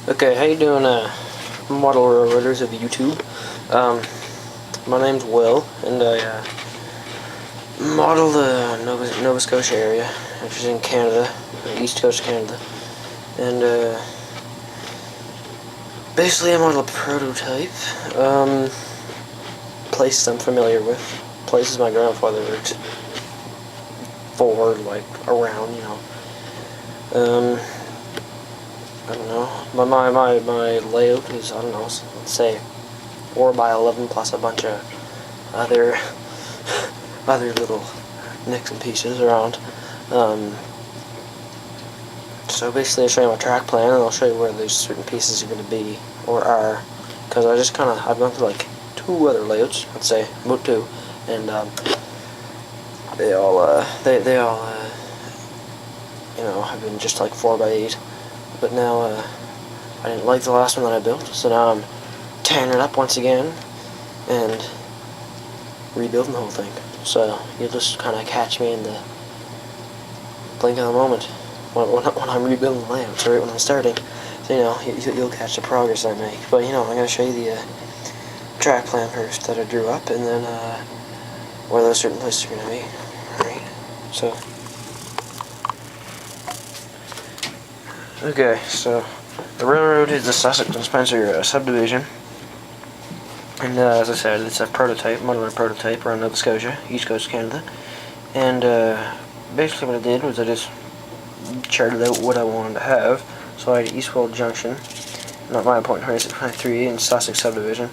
Okay, how you doing, model railroaders of YouTube? My name's Will, and I model the Nova Scotia area, which is in Canada, East Coast of Canada, and basically I model a prototype. Places I'm familiar with, places my grandfather worked for, like around, I don't know. My layout is, I don't know, let's say 4x11 plus a bunch of other little nicks and pieces around. So basically I'll show you my track plan, and I'll show you where those certain pieces are going to be, or are, because I've gone through like 2 other layouts, let's say, about 2, and they all have been just like 4x8, but now I didn't like the last one that I built, so now I'm tearing it up once again and rebuilding the whole thing. So you'll just kind of catch me in the blink of the moment when I'm rebuilding the layouts, right when I'm starting. So you'll catch the progress I make. But I'm going to show you the track plan first that I drew up, and then where those certain places are going to be. Alright, so okay, so the railroad is the Sussex and Spencer subdivision, and as I said, it's a prototype, modular prototype around Nova Scotia, East Coast of Canada, and basically what I did was I just charted out what I wanted to have. So I had Eastwell Junction, not my point 26.3 in Sussex subdivision,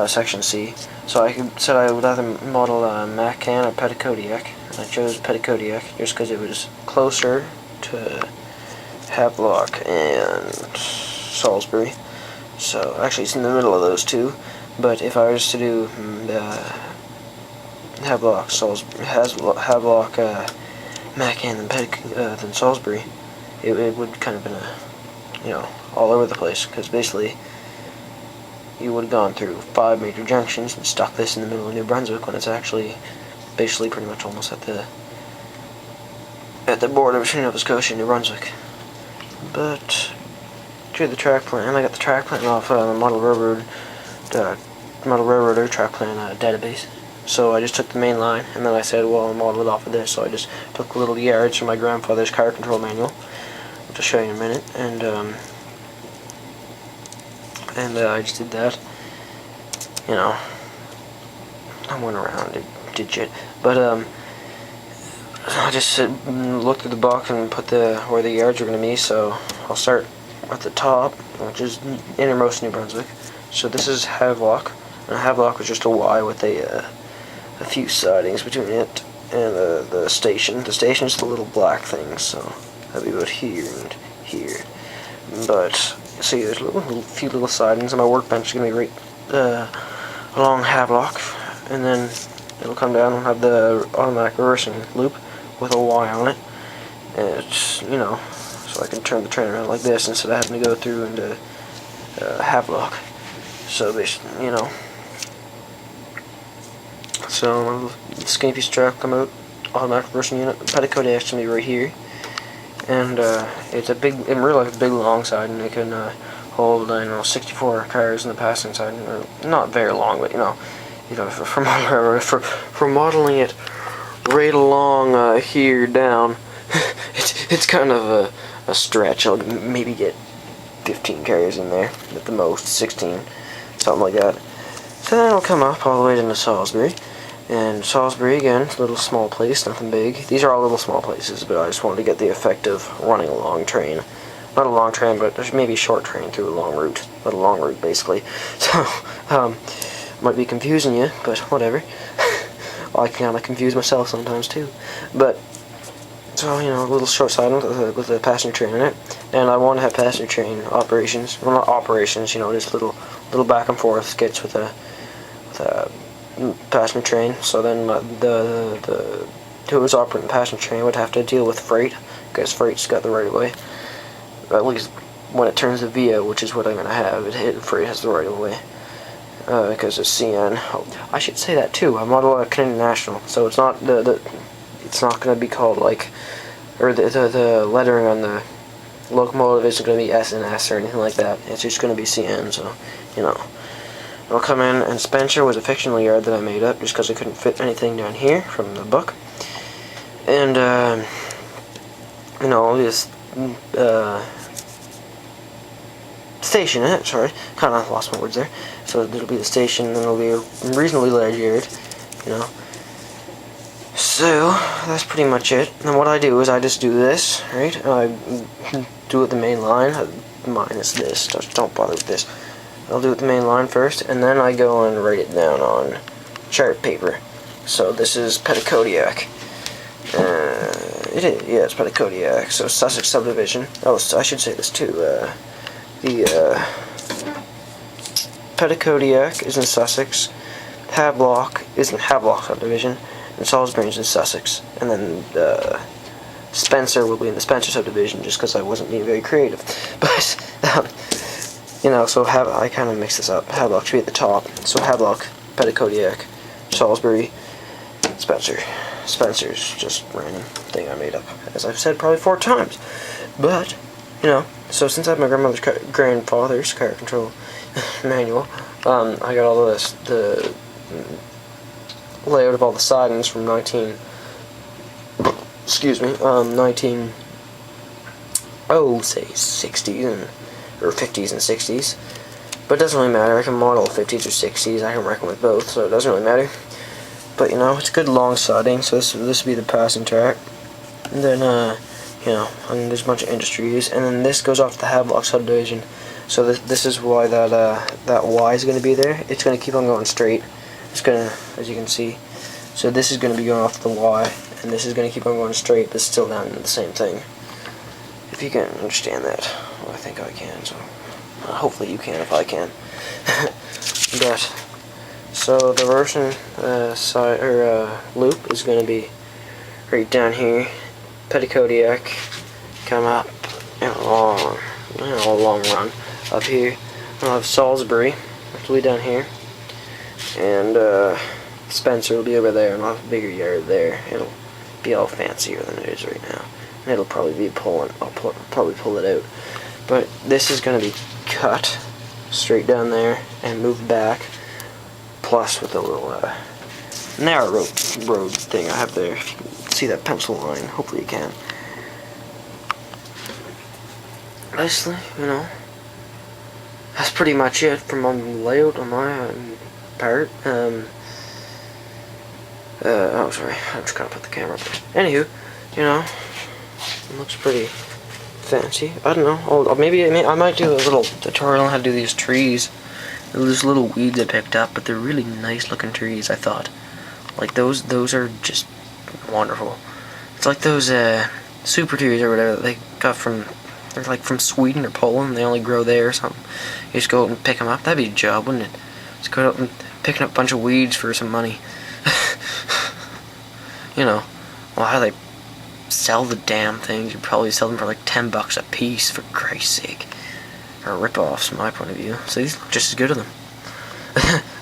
section C. So I said I would either model Maccan or Petitcodiac, and I chose Petitcodiac just because it was closer to Havelock and Salisbury. So actually it's in the middle of those two, but if I was to do Havelock, Maccan, than Salisbury, it would kind of been all over the place, because basically you would have gone through 5 major junctions and stuck this in the middle of New Brunswick, when it's actually basically pretty much almost at the border between Nova Scotia and New Brunswick. But drew the track plan. I got the track plan off the Model Railroader track plan database. So I just took the main line, and then I said, well, I'll model it off of this. So I just took little yards from my grandfather's car control manual, which I'll show you in a minute, and I just did that. I went around and did shit, but I just looked at the box and put where the yards are going to be. So I'll start at the top, which is innermost New Brunswick. So this is Havelock, and Havelock was just a Y with a few sidings between it and the station. The station is the little black thing, so that'd be about here and here. But see, there's a few little sidings, and my workbench is going to be right along Havelock, and then it'll come down and have the automatic reversing loop with a Y on it. And it's, so I can turn the train around like this instead of having to go through into Havelock. So basically, so the skinny piece of track come out, automatic reversing unit. Petitcodiac is going to be right here, and it's in real life, a big long side, and it can hold 64 cars in the passing side. Not very long, but for modeling it right along here down, it's kind of a stretch. I'll maybe get 15 cars in there at the most, 16, something like that. So then it'll come up all the way into Salisbury. And Salisbury, again, it's a little small place, nothing big. These are all little small places, but I just wanted to get the effect of running a long train. Not a long train, but there's maybe a short train through a long route. Not a long route, basically. So, might be confusing you, but whatever. I kind of confuse myself sometimes, too. But, so, a little short side with a passenger train in it. And I want to have passenger train operations. Well, not operations, just little back and forth skits with a passenger train. So then the whoever's operating the passenger train would have to deal with freight, because freight's got the right of way. At least when it turns to VIA, which is what I'm gonna have, freight has the right of way, because it's CN. Oh, I should say that too. I model a Canadian National, so it's not it's not gonna be called like, or the lettering on the locomotive isn't going to be S&S or anything like that. It's just going to be CN, so, you know. I'll come in, and Spencer was a fictional yard that I made up just because I couldn't fit anything down here from the book. And, you know, this station in it, sorry, kind of lost my words there. So it'll be the station, and it'll be a reasonably large yard, you know. So, that's pretty much it. And what I do is I just do this, right? And I do it the main line, minus this, just don't bother with this. I'll do it the main line first, and then I go and write it down on chart paper. So this is Petitcodiac. It's Petitcodiac. So Sussex subdivision. Oh, I should say this too. The Petitcodiac is in Sussex. Havelock is in Havelock subdivision, and Salisbury is in Sussex. And then Spencer will be in the Spencer subdivision, just because I wasn't being very creative. But you know, so I kind of mix this up. Havelock should be at the top. So Havelock, Petitcodiac, Salisbury, Spencer. Spencer's just a random thing I made up, as I've said probably 4 times. But, you know, so since I have my grandfather's car control manual, I got all this, the layout of all the sidings from 19, say 60s or 50s and 60s. But it doesn't really matter. I can model 50s or 60s. I can reckon with both, so it doesn't really matter. But, you know, it's good long siding, so this will be the passing track. And then, you know, and there's a bunch of industries. And then this goes off to the Havelock subdivision. So this is why that Y is going to be there. It's going to keep on going straight. It's going to, as you can see. So this is going to be going off the Y, and this is going to keep on going straight, but still down to the same thing. If you can understand that. Well, I think I can, so hopefully you can if I can. But so the Russian loop is going to be right down here. Petitcodiac, come up in a long run up here. I'll have Salisbury, which will be down here, and Spencer will be over there, and I'll have a bigger yard there. It'll be all fancier than it is right now. And it'll probably be pulling. I'll probably pull it out. But this is going to be cut straight down there and moved back, plus with a little narrow road thing I have there. If you can see that pencil line, hopefully you can. Basically, you know, that's pretty much it from my layout on my part. Oh, sorry, I'm just gonna put the camera up there. Anywho, you know, it looks pretty fancy. I don't know. Maybe I might do a little tutorial on how to do these trees. Those little weeds I picked up, but they're really nice looking trees, I thought. Like those are just wonderful. It's like those super trees or whatever that they got they're like from Sweden or Poland. They only grow there or something. You just go out and pick them up. That'd be a job, wouldn't it? Just go out and picking up a bunch of weeds for some money. You know, well, how they sell the damn things, you probably sell them for like $10 a piece, for Christ's sake. Or rip-offs, from my point of view. So these look just as good as them.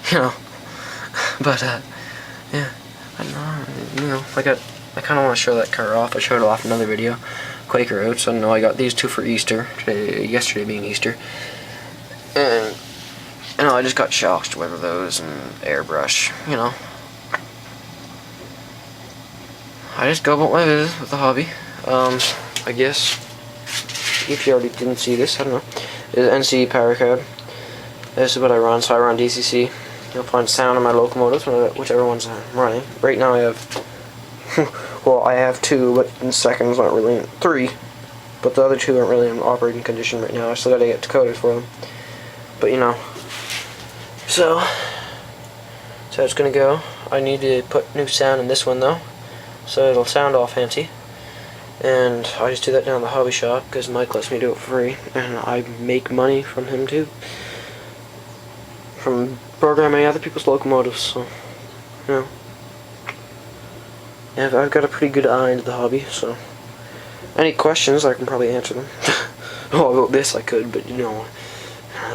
You know. But, yeah. I don't know. You know, I kind of want to show that car off. I showed it off in another video. Quaker Oats. I don't know, I got these 2 for Easter. Yesterday being Easter. And, you know, I just got shocks to weather those and airbrush, you know. I just go about my business with the hobby. I guess, if you already didn't see this, I don't know, is NC Power Cab. This is what I run, so I run DCC. You'll find sound on my locomotives, whichever ones I'm running. Right now I have, well, I have 2, but in seconds not really, 3. But the other 2 aren't really in operating condition right now. I still gotta get decoded for them. But, you know, so it's gonna go. I need to put new sound in this one, though. So it'll sound all fancy, and I just do that down at the hobby shop because Mike lets me do it for free, and I make money from him too, from programming other people's locomotives. So, you know, yeah, I've got a pretty good eye into the hobby. So, any questions I can probably answer them. Well, about this I could, but you know,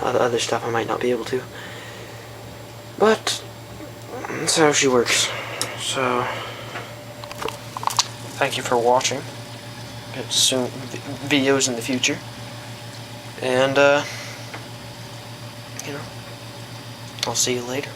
other stuff I might not be able to. But that's how she works. So. Thank you for watching. soon videos in the future. And, you know, I'll see you later.